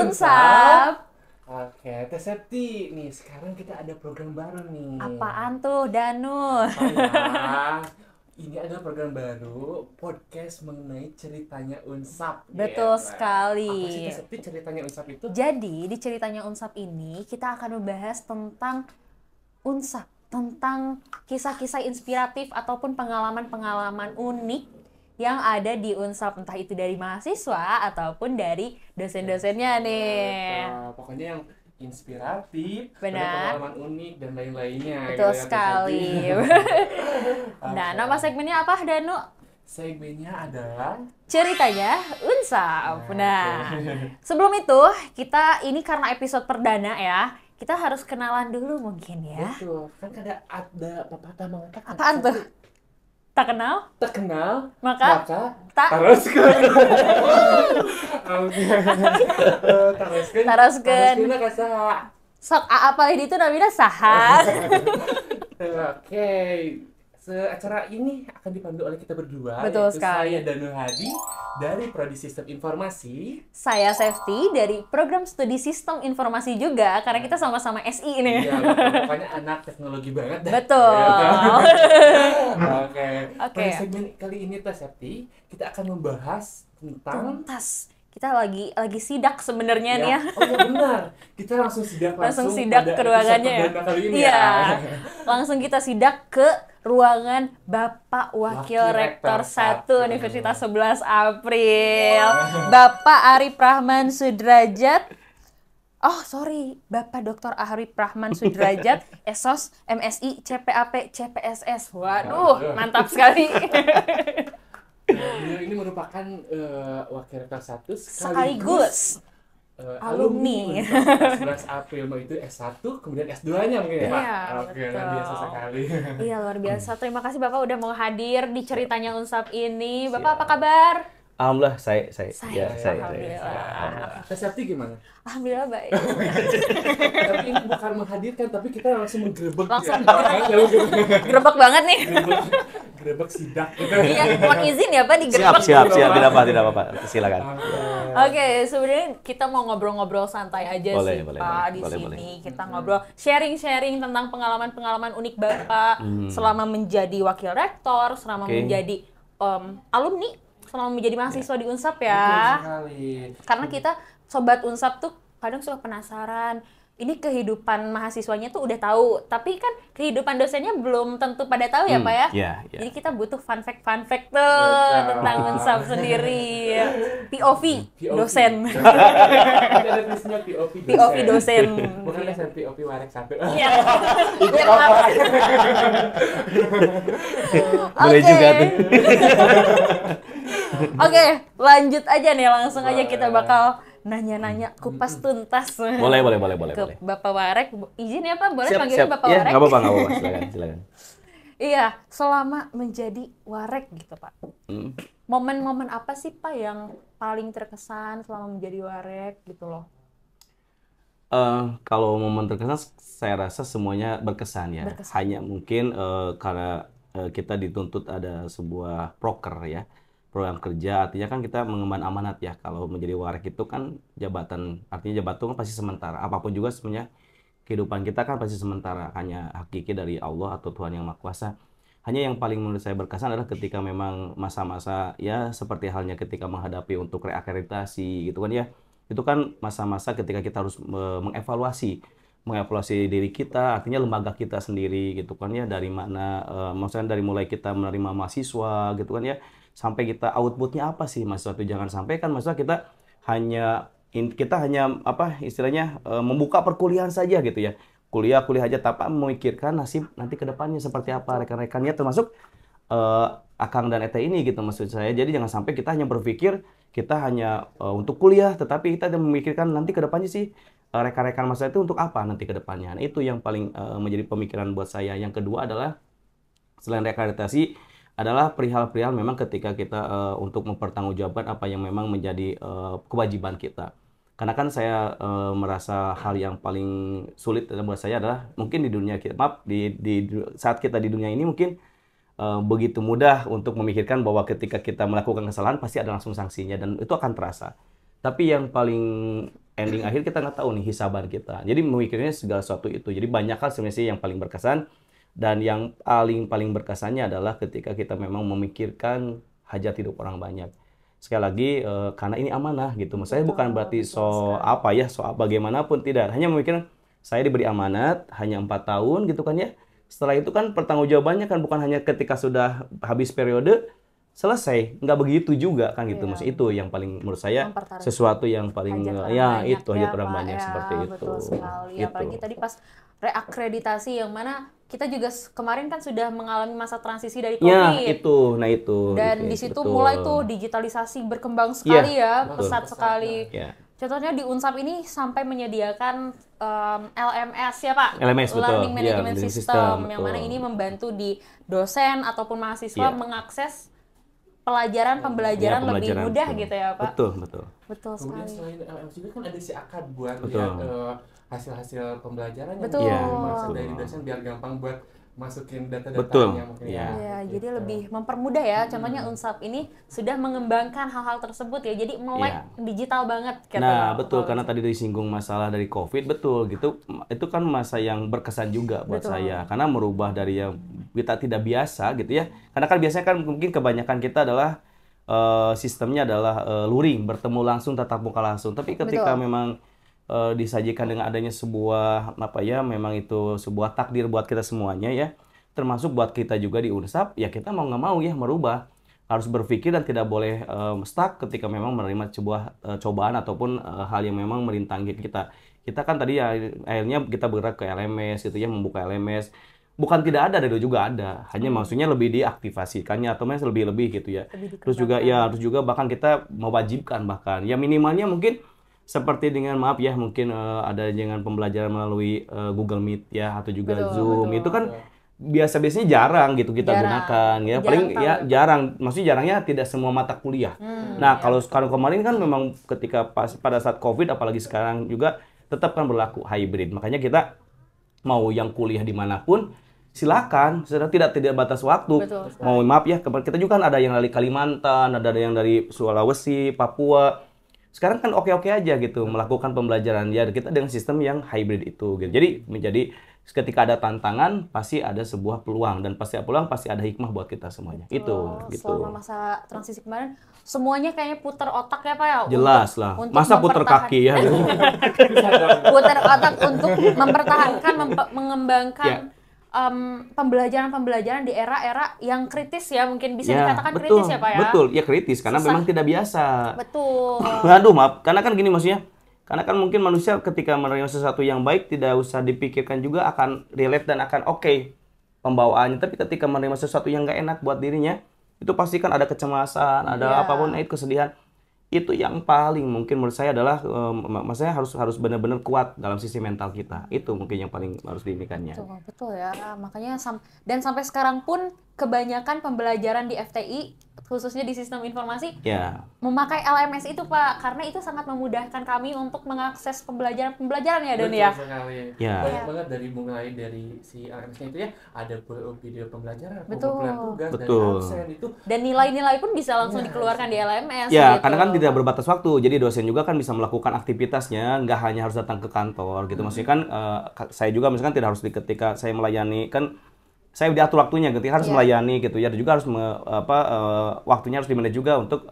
Unsap. Oke, Teh Septi, nih sekarang kita ada program baru nih. Apaan tuh, Danu? Apa ya? Ini adalah program baru, podcast mengenai ceritanya Unsap. Betul Gitu. sekali. Apa sih Teh Septi ceritanya Unsap itu? Jadi, di ceritanya Unsap ini, kita akan membahas tentang Unsap. Tentang kisah-kisah inspiratif ataupun pengalaman-pengalaman unik yang ada di Unsap. Entah itu dari mahasiswa ataupun dari dosen-dosennya nih. Pokoknya yang inspiratif, Benar. pengalaman unik dan lain-lainnya. Betul gitu ya, Teh sekali. Septi. Nah, Oke. nama segmennya apa, Danu? Segmennya adalah Ceritanya Unsap. Nah, sebelum itu, ini karena episode perdana ya, kita harus kenalan dulu mungkin ya. betul, kan ada pepatah mengatakan Apaan tuh? Tak kenal? terkenal Maka tak taroskeun. Taroskeun. Taroskeun. Taroskeunna ka saha? sok apalih itu namanya saha. Oke. Acara ini akan dipandu oleh kita berdua. Betul yaitu sekali. Saya Danu Hadi dari Prodi Sistem Informasi. Saya Safety dari program studi Sistem Informasi juga, karena kita sama-sama SI nih. Iya, betul. Pokoknya anak teknologi banget dah. Betul. Oke. Oke. Pada segmen kali ini Teh Septi, kita akan membahas tentang Tuntas. Kita lagi sidak sebenarnya nih ya. Oh ya benar. Kita langsung sidak Langsung sidak pada ke ruangannya ya. episode perdana kali ini Iya. ya. Langsung kita sidak ke ruangan Bapak Wakil Wakil Rektor Rektor 1 Universitas 11 April. Bapak Arif Rahman Sudrajat. Oh, sorry. Bapak Dr. Arif Rahman Sudrajat, ESOS, MSI, CPAP, CPSS. Waduh, mantap sekali. Beliau ini merupakan wakil rektor 1 Sekaligus alumni. 11 April itu S1 kemudian S2-nya mungkin ya, Pak. Iya, Oke, luar biasa betul. sekali. Iya, luar biasa. Terima kasih Bapak udah mau hadir di ceritanya Unsap ini. Bapak Siap. apa kabar? Alhamdulillah saya. Alhamdulillah. Teh Septi gimana? Alhamdulillah baik. Tapi ini bukan menghadirkan, tapi kita langsung menggerebek Langsung ya. Gerebek banget nih. Gerebek sidak gitu. Iya, mohon izin ya Pak digerebek. Siap, tidak apa-apa, silakan. Oke, sebenarnya kita mau ngobrol-ngobrol santai aja Boleh, sih boleh, Pak di boleh, sini. boleh. Kita ngobrol sharing-sharing tentang pengalaman-pengalaman unik Bapak selama menjadi wakil rektor, selama Oke. menjadi alumni, selama menjadi mahasiswa di Unsap Betul ya. sekali. Karena kita sobat Unsap tuh kadang suka penasaran. Ini kehidupan mahasiswanya tuh udah tahu, tapi kan kehidupan dosennya belum tentu pada tahu ya Pak ya. Iya. Jadi kita butuh fun fact tuh Betul. tentang Unsap sendiri. POV dosen. Ada tulisnya POV dosen. Bukan dosen POV Warek 1. Iya. Itu Biar apa? apa? Boleh Oke. juga tuh. Oke, lanjut aja nih, langsung aja kita bakal nanya-nanya kupas tuntas. Boleh. Ke Bapak Warek. Izin ya Pak, boleh Siap. panggilnya Bapak Ya, Warek? nggak apa-apa, silakan. Iya, selama menjadi Warek gitu Pak. Hmm. Momen-momen apa sih Pak yang paling terkesan selama menjadi Warek gitu loh? Kalau momen terkesan, saya rasa semuanya berkesan ya. Berkesan. Hanya mungkin karena kita dituntut ada sebuah proker ya, program kerja. Artinya kan kita mengemban amanat ya. Kalau menjadi warek itu kan jabatan, artinya jabatan kan pasti sementara. Apapun juga sebenarnya kehidupan kita kan pasti sementara. Hanya hakiki dari Allah atau Tuhan Yang Maha Kuasa. Hanya yang paling menurut saya berkesan adalah ketika memang masa-masa ya seperti halnya ketika menghadapi untuk reakreditasi gitu kan ya. Itu kan masa-masa ketika kita harus mengevaluasi diri kita, artinya lembaga kita sendiri gitu kan ya, dari mana maksudnya dari mulai kita menerima mahasiswa gitu kan ya, sampai kita outputnya apa sih mahasiswa itu. Jangan sampai kan mahasiswa kita hanya apa istilahnya membuka perkuliahan saja gitu ya, kuliah aja tanpa memikirkan nasib nanti ke depannya seperti apa rekan-rekannya, termasuk Akang dan Ete ini gitu maksud saya. Jadi jangan sampai kita hanya berpikir kita hanya untuk kuliah, tetapi kita memikirkan nanti ke depannya sih rekan-rekan masa itu untuk apa nanti ke depannya. Nah, itu yang paling menjadi pemikiran buat saya. Yang kedua adalah selain reakreditasi adalah perihal-perihal memang ketika kita untuk mempertanggungjawabkan apa yang memang menjadi kewajiban kita. Karena kan saya merasa hal yang paling sulit buat saya adalah mungkin di dunia kita, saat kita di dunia ini mungkin begitu mudah untuk memikirkan bahwa ketika kita melakukan kesalahan pasti ada langsung sanksinya dan itu akan terasa. Tapi yang paling ending akhir kita nggak tahu nih hisaban kita. Jadi memikirnya segala sesuatu itu. Jadi banyak hal sebenarnya sih yang paling berkesan, dan yang paling berkesannya adalah ketika kita memang memikirkan hajat hidup orang banyak. Sekali lagi karena ini amanah gitu. Saya bukan berarti so bagaimanapun, tidak. Hanya memikirkan saya diberi amanat hanya 4 tahun gitu kan ya. Setelah itu kan pertanggungjawabannya kan bukan hanya ketika sudah habis periode selesai, nggak begitu juga kan gitu. Maksudnya itu yang paling menurut saya sesuatu yang paling itu hajat orang banyak seperti itu. Betul sekali. Gitu. Apalagi tadi pas reakreditasi yang mana kita juga kemarin kan sudah mengalami masa transisi dari COVID. Ya, itu. Dan di situ mulai tuh digitalisasi berkembang sekali pesat sekali. Ya. Contohnya di Unsap ini sampai menyediakan LMS ya Pak, LMS, Learning betul. Management Learning System, yang betul. mana ini membantu di dosen ataupun mahasiswa mengakses pembelajaran lebih mudah betul. gitu ya Pak. Betul Kemudian sekali. selain LMS juga kan ada si akad buat Betul. lihat hasil-hasil pembelajaran Betul. yang dimaksud dari dosen biar gampang buat masukin Betul. data-datanya mungkin Iya. Ya, gitu. jadi lebih mempermudah ya. Contohnya Unsap ini sudah mengembangkan hal-hal tersebut ya. Jadi melek digital banget kata Nah, Pak. betul, karena tadi disinggung masalah dari COVID, betul gitu. Itu kan masa yang berkesan juga buat saya, karena merubah dari yang kita tidak biasa gitu ya. Karena kan biasanya kan mungkin kebanyakan kita adalah sistemnya adalah luring, bertemu langsung, tatap muka langsung. Tapi ketika memang disajikan dengan adanya sebuah memang itu sebuah takdir buat kita semuanya ya, termasuk buat kita juga di Unsap, ya kita mau nggak mau ya merubah, harus berpikir dan tidak boleh stuck ketika memang menerima sebuah cobaan ataupun hal yang memang merintangi kita. Kita kan tadi ya akhirnya kita bergerak ke LMS gitu ya, membuka LMS. Bukan tidak ada, dari dulu juga ada. Hanya maksudnya lebih diaktifasikannya atau lebih gitu ya. Terus juga bahkan kita mewajibkan bahkan ya minimalnya mungkin seperti dengan mungkin ada dengan pembelajaran melalui Google Meet ya atau juga Zoom. Itu kan biasanya jarang gitu kita gunakan ya. Paling jarang. Maksudnya jarangnya tidak semua mata kuliah. Nah, kalau sekarang kemarin kan memang ketika pada saat COVID apalagi sekarang juga tetap kan berlaku hybrid. Makanya kita mau yang kuliah dimanapun silakan, sudah tidak batas waktu. Mau kita juga kan ada yang dari Kalimantan, ada yang dari Sulawesi, Papua. Sekarang kan oke-oke aja gitu melakukan pembelajaran ya kita dengan sistem yang hybrid itu gitu. Jadi menjadi ketika ada tantangan pasti ada sebuah peluang, dan pasti ada hikmah buat kita semuanya. Itu gitu. Selama masa transisi kemarin semuanya kayaknya putar otak ya Pak ya. Jelas lah. Masa putar kaki ya. Putar otak untuk mempertahankan mengembangkan pembelajaran di era-era yang kritis ya, mungkin bisa dikatakan kritis ya Pak ya. Betul, ya kritis karena memang tidak biasa. Betul. Aduh maaf, karena kan gini maksudnya, karena kan mungkin manusia ketika menerima sesuatu yang baik tidak usah dipikirkan juga akan relate dan akan oke pembawaannya, tapi ketika menerima sesuatu yang nggak enak buat dirinya, itu pasti kan ada kecemasan, ada apapun itu kesedihan. Itu yang paling mungkin menurut saya adalah maksudnya harus benar-benar kuat dalam sisi mental kita. Itu mungkin yang paling harus diinginkannya. Betul ya. Makanya dan sampai sekarang pun kebanyakan pembelajaran di FTI khususnya di sistem informasi memakai LMS itu Pak, karena itu sangat memudahkan kami untuk mengakses pembelajaran ya Don ya. Betul sekali. Banyak banget mulai dari si LMS-nya itu ya, ada video pembelajaran, pengumpulan tugas dari absen itu. Dan nilai-nilai pun bisa langsung dikeluarkan di LMS. Ya, karena kan tidak berbatas waktu. Jadi dosen juga kan bisa melakukan aktivitasnya, nggak hanya harus datang ke kantor gitu. Maksudnya kan saya juga misalkan tidak harus ketika saya melayani kan saya diatur waktunya ketika harus melayani gitu ya, dan juga harus waktunya harus dimanage juga untuk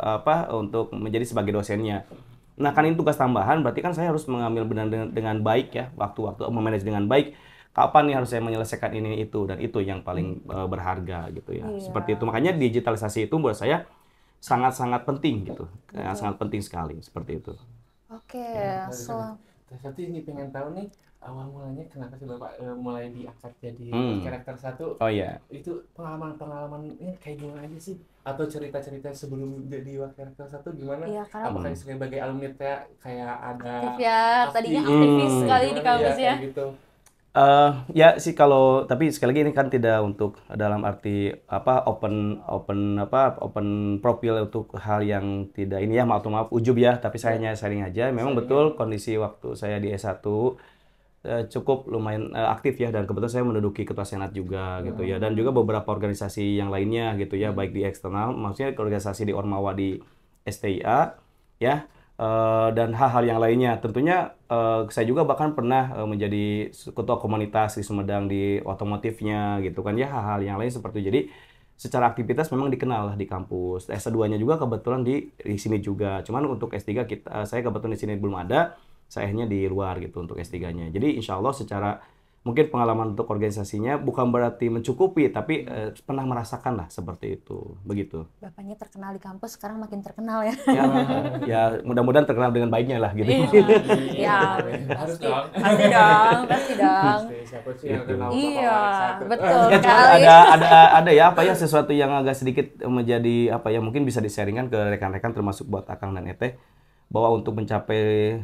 menjadi sebagai dosennya. Nah, kan ini tugas tambahan, berarti kan saya harus mengambil benar dengan baik ya, waktu-waktu memanage dengan baik. Kapan nih harus saya menyelesaikan ini itu, dan itu yang paling berharga gitu ya. Seperti itu. Makanya digitalisasi itu menurut saya sangat-sangat penting gitu. Sangat penting sekali seperti itu. Oke, tapi ini pengen tahu nih awal mulanya kenapa sih Bapak mulai diangkat jadi karakter satu? Oh iya. Itu pengalaman-pengalamannya kayak gimana aja sih? Atau cerita-cerita sebelum jadi karakter satu gimana? Iya, apakah sebagai alumni kayak ada aktif ya, tadinya aktivis sekali di kampus ya. Gitu. Ya sih kalau, tapi sekali lagi ini kan tidak untuk dalam arti open profil untuk hal yang tidak ini ya, maaf ujub ya, tapi saya hanya sharing aja. Memang betul kondisi waktu saya di S1 cukup lumayan aktif ya, dan kebetulan saya menduduki ketua senat juga gitu ya, dan juga beberapa organisasi yang lainnya gitu ya, baik di eksternal, maksudnya organisasi di Ormawa di STIA ya, dan hal-hal yang lainnya. Tentunya saya juga bahkan pernah menjadi ketua komunitas di Sumedang di otomotifnya gitu kan ya, hal-hal yang lain seperti itu. Jadi secara aktivitas memang dikenal lah di kampus. S2-nya juga kebetulan di sini juga. Cuman untuk S3 saya kebetulan di sini belum ada. Saya akhirnya di luar gitu untuk S3-nya. Jadi insya Allah secara mungkin pengalaman untuk organisasinya bukan berarti mencukupi, tapi pernah merasakan lah seperti itu, begitu. Bapaknya terkenal di kampus, sekarang makin terkenal ya. Ya mudah-mudahan terkenal dengan baiknya lah gitu. Ya, Harus dong. pasti dong, pasti dong. Siapa sih yang kenal Iya, Bapak betul Ya cuma sekali. ada ya apa ya sesuatu yang agak sedikit menjadi apa ya mungkin bisa di-sharingkan ke rekan-rekan termasuk buat Akang dan Eteh, bahwa untuk mencapai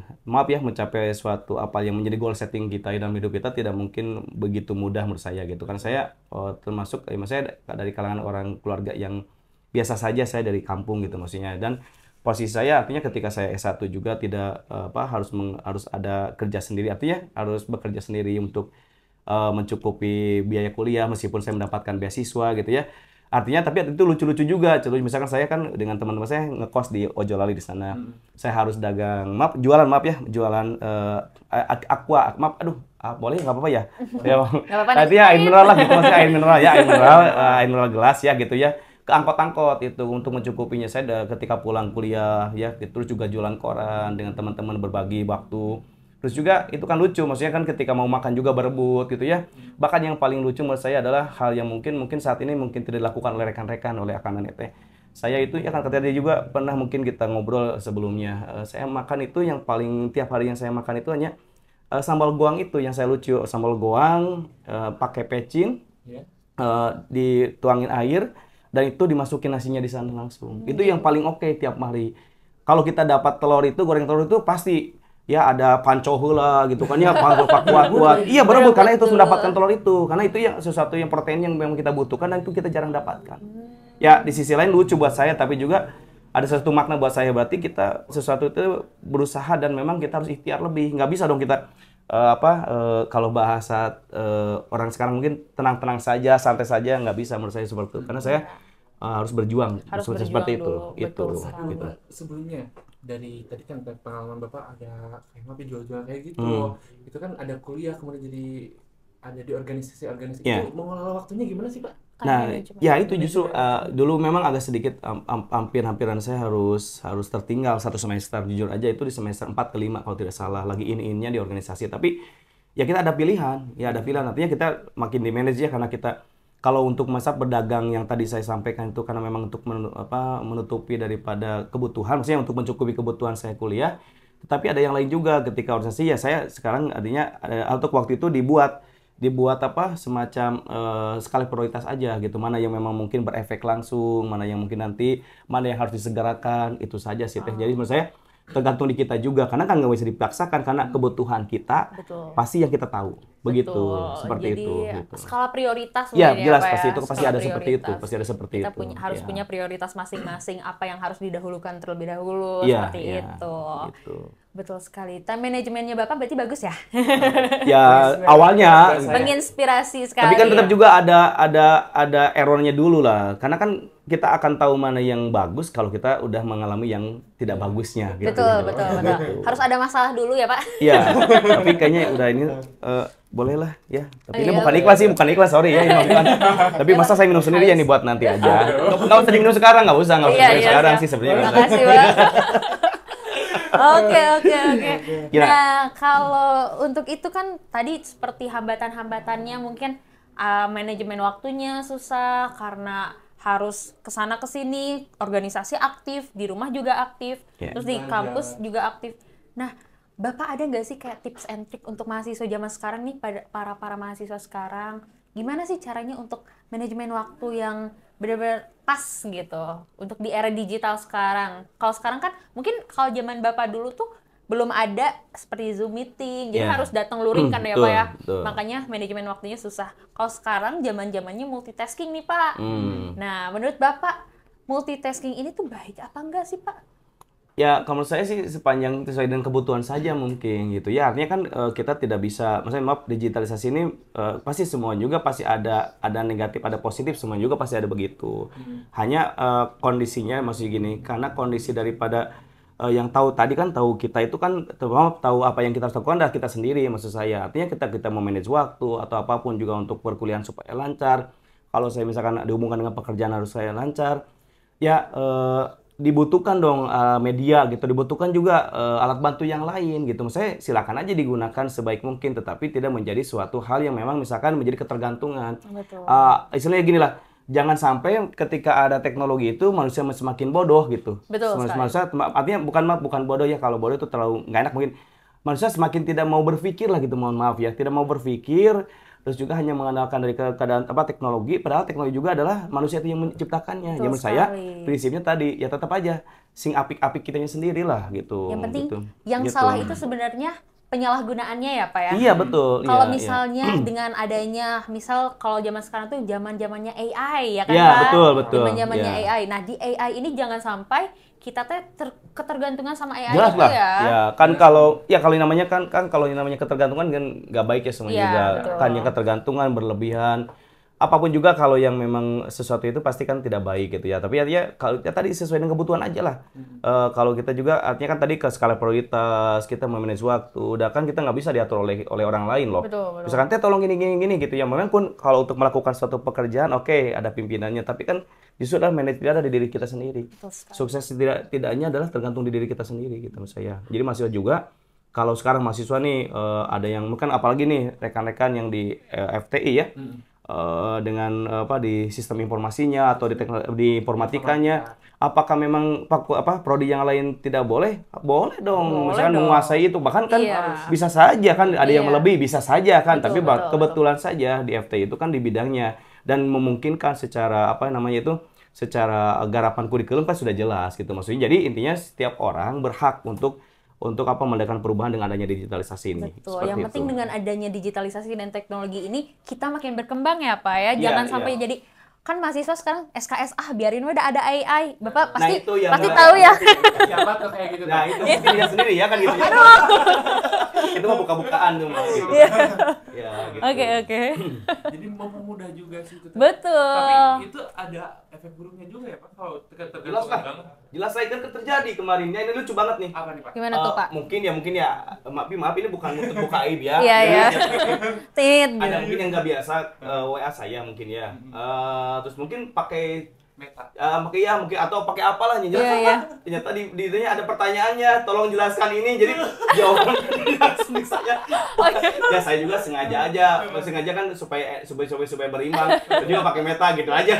suatu apa yang menjadi goal setting kita dalam hidup kita tidak mungkin begitu mudah menurut saya gitu kan. Saya termasuk saya dari kalangan orang keluarga yang biasa saja, saya dari kampung gitu maksudnya, dan posisi saya artinya ketika saya S1 juga tidak harus ada kerja sendiri, artinya harus bekerja sendiri untuk mencukupi biaya kuliah meskipun saya mendapatkan beasiswa gitu ya. Artinya tapi itu lucu-lucu juga. Contoh misalkan saya kan dengan teman-teman saya ngekos di Ojolali di sana. Saya harus dagang, jualan aqua, boleh nggak apa-apa ya? Ya. Artinya air mineral lah gitu, maksudnya air mineral gelas ya gitu ya. Ke angkot-angkot itu untuk mencukupinya. Saya ketika pulang kuliah ya, terus juga jualan koran dengan teman-teman, berbagi waktu. Terus juga itu kan lucu, maksudnya kan ketika mau makan juga berebut gitu ya. Bahkan yang paling lucu menurut saya adalah hal yang mungkin saat ini mungkin tidak dilakukan oleh rekan-rekan, oleh Akang dan Eteh. Saya itu ya kan ketika dia juga pernah mungkin kita ngobrol sebelumnya. Saya makan itu yang paling tiap hari yang saya makan itu hanya sambal goang itu yang saya lucu. Sambal goang pakai pecin, dituangin air dan itu dimasukin nasinya di sana langsung. Itu yang paling oke tiap hari. Kalau kita dapat telur itu, goreng telur itu pasti ya ada panco heula gitu kan ya, kuat. Iya berebut karena itu mendapatkan telur itu. Karena itu ya sesuatu yang protein yang memang kita butuhkan dan itu kita jarang dapatkan. Ya di sisi lain lucu buat saya tapi juga ada sesuatu makna buat saya, berarti kita sesuatu itu berusaha dan memang kita harus ikhtiar lebih. Nggak bisa dong kita kalau bahasa orang sekarang mungkin tenang-tenang saja, santai saja, nggak bisa menurut saya seperti itu. Karena saya harus berjuang seperti dulu. itu. Betul Gitu. Sebelumnya dari tadi kan pengalaman Bapak ada kayak jual-jual kayak gitu. Itu kan ada kuliah kemudian jadi ada di organisasi itu mengelola waktunya gimana sih Pak? Nah, ya itu justru dulu memang agak sedikit hampir-hampiran saya harus tertinggal 1 semester, jujur aja itu di semester 4 ke 5 kalau tidak salah, lagi in-innya di organisasi. Tapi ya kita ada pilihan, artinya kita makin di manage ya, karena kita kalau untuk masa berdagang yang tadi saya sampaikan itu karena memang untuk menutupi daripada kebutuhan, maksudnya untuk mencukupi kebutuhan saya kuliah. Tetapi ada yang lain juga ketika organisasi ya saya sekarang artinya untuk waktu itu dibuat semacam skala prioritas aja gitu, mana yang memang mungkin berefek langsung, mana yang mungkin nanti mana yang harus disegerakan, itu saja sih Teh. Jadi menurut saya tergantung di kita juga, karena kan nggak bisa dipaksakan karena kebutuhan kita pasti yang kita tahu begitu. Seperti jadi, itu gitu. Skala prioritas ya mungkin jelas ya, pasti Pak, itu pasti ada seperti itu, kita harus punya prioritas masing-masing, apa yang harus didahulukan terlebih dahulu, ya, seperti itu. Gitu. Betul sekali. Time manajemennya Bapak berarti bagus ya? Ya awalnya menginspirasi sekali. tapi kan tetap juga ada errornya dulu lah, karena kan kita akan tahu mana yang bagus kalau kita udah mengalami yang tidak bagusnya gitu. Betul. Harus ada masalah dulu ya Pak? Iya, tapi kayaknya udah ini bolehlah ya. Tapi ini bukan ikhlas, sorry ya, ini bukan. Tapi masa saya minum sendiri ya nih buat nanti aja. Nggak usah diminum sekarang, nggak usah sekarang sih sebenarnya. Makasih Pak. Oke. Nah, kalau untuk itu kan tadi seperti hambatan-hambatannya mungkin manajemen waktunya susah karena harus kesana kesini, organisasi aktif, di rumah juga aktif, terus di kampus juga aktif. Nah, Bapak ada nggak sih kayak tips and trick untuk mahasiswa zaman sekarang nih, para mahasiswa sekarang, gimana sih caranya untuk manajemen waktu yang benar-benar pas gitu untuk di era digital sekarang? Kalau sekarang kan mungkin kalau zaman Bapak dulu tuh belum ada seperti Zoom meeting, jadi harus datang luring kan ya Pak ya. Makanya manajemen waktunya susah. Kalau sekarang zaman-zamannya multitasking nih Pak. Nah, menurut Bapak multitasking ini tuh baik apa enggak sih Pak? Ya, kalau menurut saya sih sepanjang sesuai dengan kebutuhan saja mungkin gitu. Ya, artinya kan kita tidak bisa, maksudnya digitalisasi ini pasti semua juga pasti ada negatif, ada positif, semua juga pasti ada begitu. Hanya kondisinya masih gini, karena kondisi daripada yang tahu tadi kan tahu kita itu kan tahu apa yang kita harus lakukan adalah kita sendiri maksud saya. Artinya kita memanage waktu atau apapun juga untuk perkuliahan supaya lancar. Kalau saya misalkan dihubungkan dengan pekerjaan harus saya lancar. Ya dibutuhkan dong media gitu, dibutuhkan juga alat bantu yang lain gitu. Maksudnya silakan aja digunakan sebaik mungkin, tetapi tidak menjadi suatu hal yang memang misalkan menjadi ketergantungan. Betul. Istilahnya gini lah, jangan sampai ketika ada teknologi itu manusia semakin bodoh gitu. Betul sekali. Manusia artinya bukan bodoh ya, kalau bodoh itu terlalu nggak enak mungkin. Manusia semakin tidak mau berpikir lah gitu, mohon maaf ya, tidak mau berpikir. Terus juga hanya mengandalkan dari keadaan teknologi, padahal teknologi juga adalah manusia itu yang menciptakannya. Betul Menurut saya sekali. prinsipnya tadi ya tetap aja sing apik-apik kitanya sendiri lah gitu. Yang penting gitu. yang Gitu. salah itu sebenarnya penyalahgunaannya ya Pak ya. Iya betul. Kalau iya, misalnya dengan adanya, misal kalau zaman sekarang tuh zamannya AI ya kan Iya, Pak? betul. Zamannya Iya. AI. Nah di AI ini jangan sampai kita teh ketergantungan sama AI Jelas itu lah. ya. Ya kan kalau yang namanya kan kalau yang namanya ketergantungan kan nggak baik ya semuanya Iya, juga. betul. Kan yang ketergantungan berlebihan. Apapun juga kalau yang memang sesuatu itu pasti kan tidak baik gitu ya. Tapi artinya kalau ya tadi sesuai dengan kebutuhan aja lah. Kalau kita juga artinya kan tadi ke skala prioritas, kita memanage waktu. Udah kan kita nggak bisa diatur oleh orang lain loh. Betul. Misalkan teh tolong gini gitu ya. Memang pun kalau untuk melakukan suatu pekerjaan oke, ada pimpinannya, tapi kan justru adalah manajemen ada di diri kita sendiri. Betul sekali. Sukses tidaknya adalah tergantung di diri kita sendiri gitu menurut saya. Jadi mahasiswa juga kalau sekarang mahasiswa nih ada yang mungkin apalagi nih rekan-rekan yang di FTI ya. Dengan di sistem informasinya atau di informatikanya, apakah memang prodi yang lain tidak boleh? Boleh dong, misalkan dong. menguasai itu, bahkan kan Iya. bisa saja kan ada yang Iya. lebih, bisa saja kan, Betul, tapi betul, kebetulan saja di FTI itu kan di bidangnya dan memungkinkan secara secara garapan kurikulum kan sudah jelas gitu maksudnya. Jadi intinya setiap orang berhak untuk mendapatkan perubahan dengan adanya digitalisasi ini. Betul. Seperti Yang penting itu. dengan adanya digitalisasi dan teknologi ini kita makin berkembang ya Pak ya. Iya, Jangan sampai iya. jadi kan mahasiswa sekarang SKS biarin udah ada AI. Bapak Nah, pasti itu yang pasti menarik. tahu ya. Siapa tuh kayak gitu? Nah itu mungkin dia sendiri ya kan gitu ya. Itu mah buka-bukaan tuh mah gitu. Ya, gitu. Oke. Jadi mempermudah juga sih itu. Betul. Tapi itu ada efek buruknya juga ya Pak kalau Jelas tergantung lah. banget. Jelas saya kan terjadi kemarin. Ya, ini lucu banget nih. Apa nih Pak? Gimana tuh Pak? Mungkin ya maaf ini bukan untuk buka aib ya. Iya, Ya, iya. ya. Tit Ada gitu. mungkin yang nggak biasa WA saya mungkin ya. Terus mungkin pakai Meta. mungkin atau pakai apalah jelas Iya, apa. iya. Ternyata di itunya ada pertanyaannya, tolong jelaskan ini. Jadi jawaban langsung saya. Ya saya juga sengaja aja kan supaya berimbang. Saya juga pakai meta gitu aja.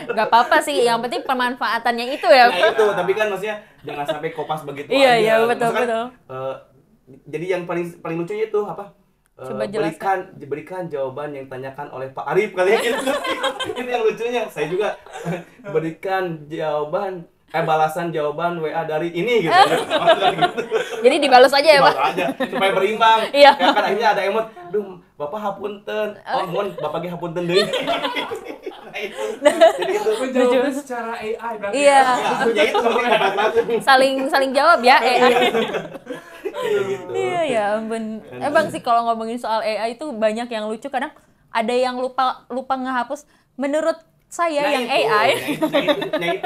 Gak apa-apa sih, yang penting pemanfaatannya itu ya. Nah itu, tapi kan maksudnya jangan sampai kopas begitu Iya, aja. iya, betul, Maksudnya kan, betul. jadi yang paling lucunya itu apa? Coba jelaskan. Berikan jawaban yang ditanyakan oleh Pak Arif kali ya gitu. Itu yang lucunya. Saya juga berikan balasan jawaban WA dari ini gitu. Jadi dibalas aja ya Pak. Balas aja supaya berimbang. Iya. Ya kan akhirnya ada emot, "Duh, Bapak hapunten." Oh, mohon Bapak ge hapunten deui. Nah, itu. Jadi itu Menjawabnya secara AI berarti. Iya. ya itu namanya langsung. Saling jawab ya AI. Gitu. Iya ya ampun. Bang sih kalau ngomongin soal AI itu banyak yang lucu, kadang ada yang lupa ngehapus. Menurut saya yang AI itu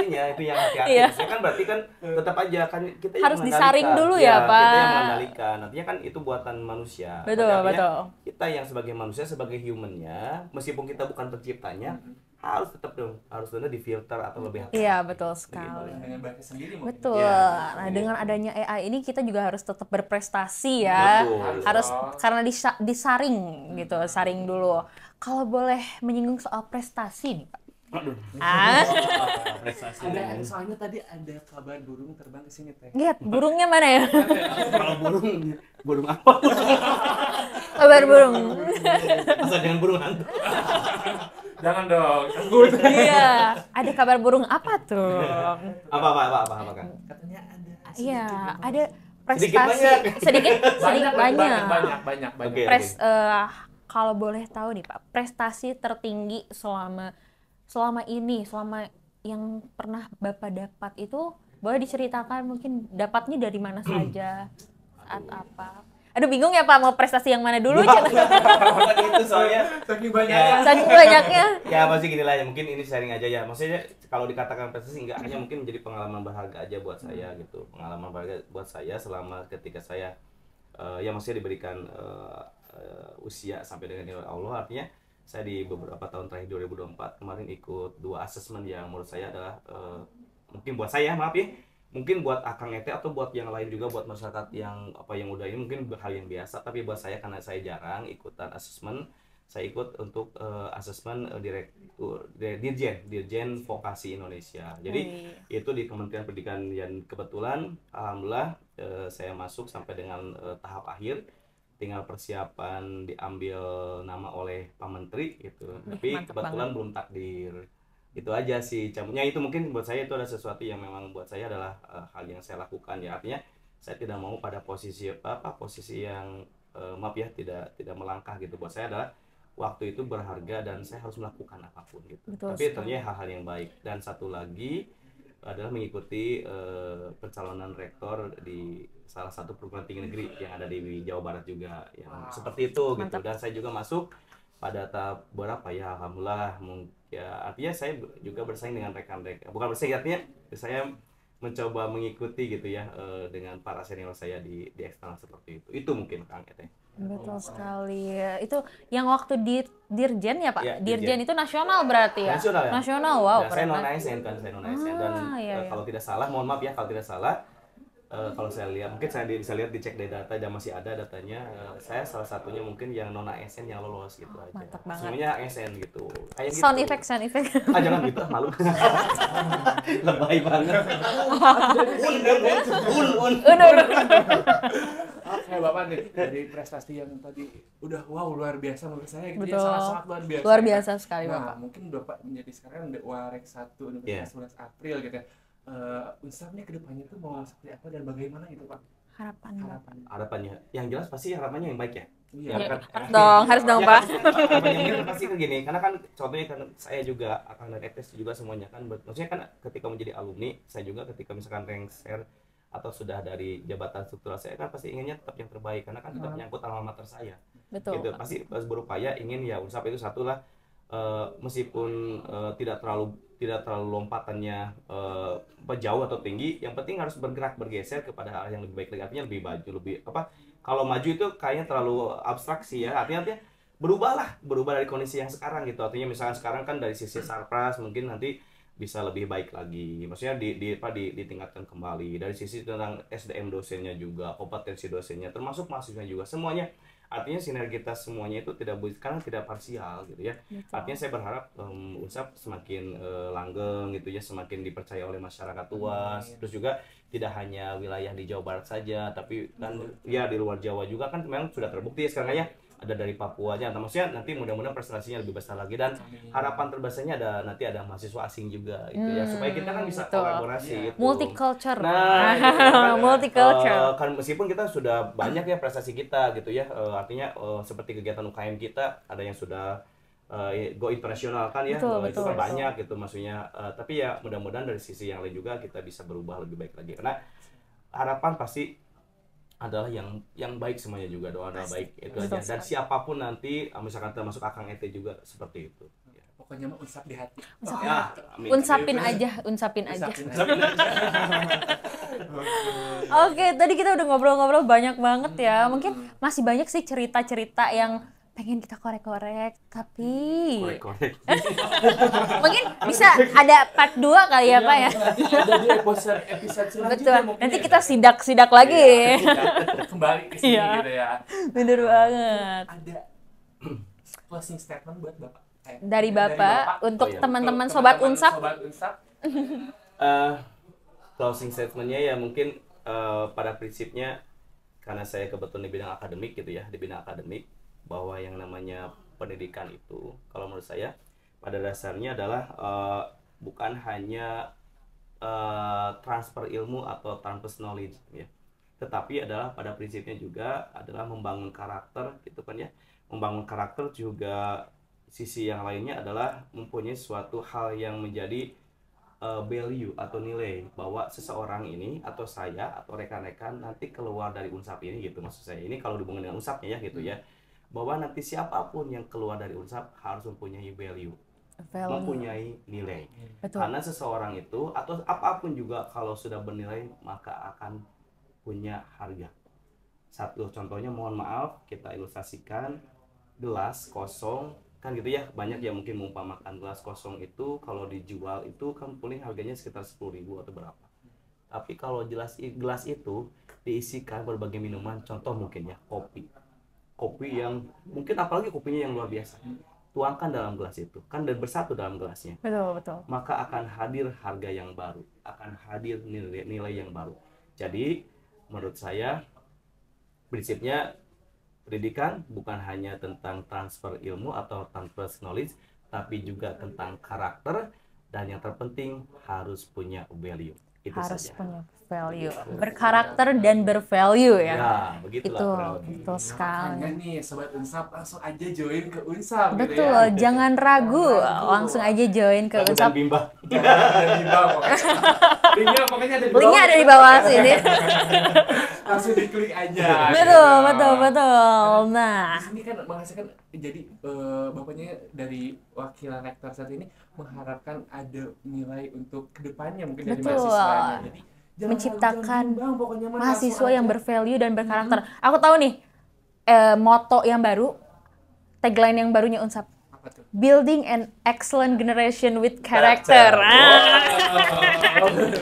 yang hati-hati. Iya. Maksudnya kan berarti kan tetap aja kan kita yang Harus disaring mengendalikan. dulu ya, Pak. Kita yang mengendalikan. Artinya kan itu buatan manusia. Betul, Artinya betul. Kita yang sebagai manusia, sebagai humannya, meskipun kita bukan penciptanya, harus tetap dong, harus benar difilter atau lebih hati. Iya betul sekali. Dengan bahasa sendiri mungkin. Betul. Iya. Nah, dengan adanya AI ini kita juga harus tetap berprestasi ya. Betul. Harus karena disaring gitu, saring dulu. Kalau boleh menyinggung soal prestasi nih, Pak. Prestasi. Soalnya tadi ada kabar burung terbang ke sini teh. Lihat burungnya mana ya? Kalau burung apa? Kabar burung. Asal jangan burung hantu. Jangan dong. Takut. Iya, ada kabar burung apa tuh? Apa kan? Katanya ada. Iya, ada Sedikit prestasi banyak. sedikit banyak. Banyak. Oke. Kalau boleh tahu nih Pak, prestasi tertinggi selama yang pernah Bapak dapat itu boleh diceritakan, mungkin dapatnya dari mana saja, saat apa? Aduh bingung ya Pak, mau prestasi yang mana dulu? Bukan itu soalnya. Saking banyaknya. Saking banyaknya. Ya masih gini lah ya, mungkin ini sharing aja ya. Maksudnya kalau dikatakan prestasi enggak, hanya mungkin menjadi pengalaman berharga aja buat saya gitu. Pengalaman berharga buat saya selama ketika saya ya maksudnya diberikan usia sampai dengan nilai Allah. Artinya saya di beberapa tahun terakhir 2024 kemarin ikut 2 asesmen yang menurut saya adalah mungkin buat saya, maaf ya, mungkin buat Akang Ete atau buat yang lain juga, buat masyarakat yang yang udah ini mungkin hal yang biasa, tapi buat saya karena saya jarang ikutan asesmen, saya ikut untuk asesmen direktur Dirjen Vokasi Indonesia. Jadi itu di Kementerian Pendidikan, yang kebetulan alhamdulillah saya masuk sampai dengan tahap akhir, tinggal persiapan diambil nama oleh Pak Menteri gitu. Tapi kebetulan belum takdir. Itu aja sih campurnya. Itu mungkin buat saya itu ada sesuatu yang memang buat saya adalah hal yang saya lakukan ya. Artinya saya tidak mau pada posisi posisi yang maaf ya, tidak melangkah gitu. Buat saya adalah waktu itu berharga dan saya harus melakukan apapun gitu. Betul, tapi ternyata hal-hal yang baik. Dan satu lagi adalah mengikuti pencalonan rektor di salah satu perguruan tinggi negeri yang ada di Jawa Barat juga, yang seperti itu gitu. Dan saya juga masuk pada tahap berapa ya, alhamdulillah ya, artinya saya juga bersaing dengan rekan-rekan, bukan bersaing, artinya saya mencoba mengikuti gitu ya dengan para senior saya di eksternal seperti itu mungkin Kang Ete. Betul sekali. Itu yang waktu di Dirjen ya Pak? Ya, Dirjen itu nasional berarti ya? Nasional ya? Nasional, wow. Ya, saya non-ASN kan, saya non-ASN. Dan iya. kalau tidak salah, mohon maaf ya kalau tidak salah, kalau saya lihat, mungkin saya bisa lihat dicek dari data dan masih ada datanya, saya salah satunya mungkin yang non-ASN yang lolos gitu aja. Mantap banget. Semuanya ASN gitu. Kayak Sound gitu. effect. Jangan gitu, malu. Lebay banget. Un. Oke Bapak nih, dari prestasi yang tadi udah wow luar biasa menurut saya gitu ya, Betul. sangat luar biasa. Luar biasa sekali Nah, Bapak. mungkin Bapak menjadi sekarang Warek 1 Universitas 11 April gitu ya. Unsur nih kedepannya tuh mau seperti apa dan bagaimana gitu Pak? Harapannya, yang jelas pasti harapannya yang baik ya. Iya. Harus dong Pak. Harapannya yang jelas pasti ke gini, karena kan contohnya kan saya juga akan dan ETS juga semuanya kan, maksudnya kan ketika menjadi alumni, saya juga ketika misalkan lengser atau sudah dari jabatan struktural saya kan pasti inginnya tetap yang terbaik, karena kan tetap menyangkut alma mater saya. Betul. Gitu, pasti berupaya ingin ya Unsap itu satulah meskipun tidak terlalu lompatannya jauh atau tinggi, yang penting harus bergeser kepada hal yang lebih baik lagi, artinya lebih maju, lebih kalau maju itu kayaknya terlalu abstraksi ya, artinya berubah dari kondisi yang sekarang gitu. Artinya misalkan sekarang kan dari sisi sarpras mungkin nanti bisa lebih baik lagi, maksudnya ditingkatkan kembali dari sisi tentang SDM dosennya juga, kompetensi dosennya, termasuk mahasiswanya juga, semuanya. Artinya sinergitas semuanya itu karena tidak parsial gitu ya. Betul. Artinya saya berharap Unsap semakin langgeng gitu ya, semakin dipercaya oleh masyarakat luas. Terus juga tidak hanya wilayah di Jawa Barat saja, tapi kan ya di luar Jawa juga kan memang sudah terbukti ya sekarang ya. Ada dari Papua aja, maksudnya nanti mudah-mudahan prestasinya lebih besar lagi, dan harapan terbesarnya nanti ada mahasiswa asing juga gitu ya, supaya kita kan bisa kolaborasi gitu. Multicultural. Nah, gitu, kan, multicultural. Kan meskipun kita sudah banyak ya prestasi kita gitu ya, artinya seperti kegiatan UKM kita ada yang sudah go internasional kan ya, itu kan banyak gitu maksudnya, tapi ya mudah-mudahan dari sisi yang lain juga kita bisa berubah lebih baik lagi, karena harapan pasti adalah yang baik semuanya juga, doa baik itu aja, dan siapapun nanti misalkan termasuk Akang Ete juga seperti itu ya. Pokoknya mah Unsap di hati. Unsapin aja. Oke, tadi kita udah ngobrol-ngobrol banyak banget ya. Mungkin masih banyak sih cerita-cerita yang pengen kita korek-korek, tapi mungkin bisa ada part 2 kali ya Pak ya. Ada di episode selanjutnya. Betul. Nanti kita sidak lagi. Kembali ke sini gitu ya. Bener banget. Ada closing statement buat Bapak. Dari Bapak untuk teman-teman Sobat Unsap. Closing statementnya ya mungkin pada prinsipnya, karena saya kebetulan di bidang akademik gitu ya, di bidang akademik, bahwa yang namanya pendidikan itu kalau menurut saya pada dasarnya adalah bukan hanya transfer ilmu atau transfer knowledge ya, tetapi adalah pada prinsipnya juga adalah membangun karakter gitu kan ya. Membangun karakter juga sisi yang lainnya adalah mempunyai suatu hal yang menjadi value atau nilai bahwa seseorang ini atau saya atau rekan-rekan nanti keluar dari Unsap ini gitu, maksud saya ini kalau dihubungkan dengan Unsapnya ya gitu ya, bahwa nanti siapapun yang keluar dari Unsap harus mempunyai value. Mempunyai nilai. Betul. Karena seseorang itu atau apapun juga kalau sudah bernilai maka akan punya harga. Satu contohnya, mohon maaf kita ilustrasikan gelas kosong kan gitu ya, banyak yang mungkin mengumpamakan gelas kosong itu kalau dijual itu kan paling harganya sekitar 10.000 atau berapa. Tapi kalau gelas itu diisikan berbagai minuman, contoh mungkin ya kopi yang mungkin apalagi kopinya yang luar biasa, tuangkan dalam gelas itu kan dan bersatu dalam gelasnya, Betul. maka akan hadir harga yang baru, akan hadir nilai yang baru. Jadi menurut saya prinsipnya pendidikan bukan hanya tentang transfer ilmu atau transfer knowledge, tapi juga tentang karakter, dan yang terpenting harus punya value. Itu Harus saja. punya value, berkarakter dan bervalue ya. Ya, begitulah. Betul sekali. Makanya nih Sobat Unsap langsung aja join ke Unsap gitu Betul, ya. jangan ragu, langsung aja join ke Ragu Unsap. dan bimbang. Ada di bawah pokoknya. Linknya pokoknya ada di bawah. Linknya ada di bawah sini. Langsung diklik aja. Betul. Nah, Di sini kan menghasilkan, jadi bapaknya dari wakilan rektor saat ini mengharapkan ada nilai untuk kedepannya mungkin dari Betul. mahasiswanya. Jadi jangan Menciptakan ragu, jangan bimbang, pokoknya mah mahasiswa langsung yang aja. bervalue dan berkarakter. Aku tahu nih, moto yang baru, tagline yang barunya Unsap. Apa tuh? Building an excellent generation with character.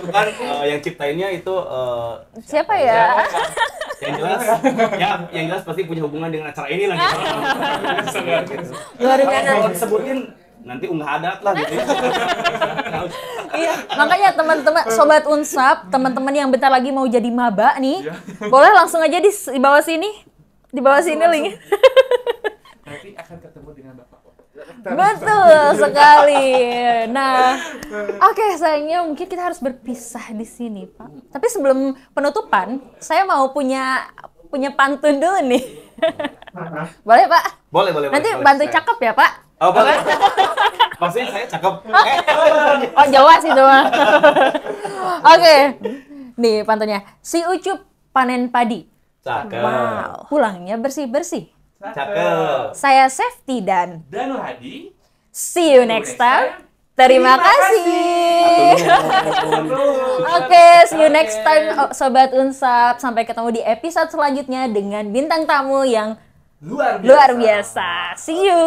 Bukan yang ciptainnya itu Siapa ya? yang jelas pasti punya hubungan dengan acara ini lah gitu. Luar Kalau biasa. disebutin nanti unggah adat lah gitu. Iya, makanya teman-teman sobat Unsap, teman-teman yang bentar lagi mau jadi maba nih, boleh langsung aja di bawah sini. Di bawah sini link. Nanti akan ketemu dengan Bapak. Betul sekali. Nah, oke, sayangnya mungkin kita harus berpisah di sini, Pak. Tapi sebelum penutupan, saya mau punya pantun dulu nih. Boleh, Pak? Boleh. Nanti boleh. bantu cakep ya, Pak? Oh, boleh. Maksudnya saya cakep. Oh, Jawa sih itu mah. Oke. Nih pantunnya. Si Ucup panen padi. Cakep. Wow. Pulangnya bersih-bersih. Cakep. Saya Safety dan Danu Hadi. see you next time. Terima kasih. Oke, see you next time Sobat Unsap. Sampai ketemu di episode selanjutnya dengan bintang tamu yang Luar biasa. luar biasa. See you.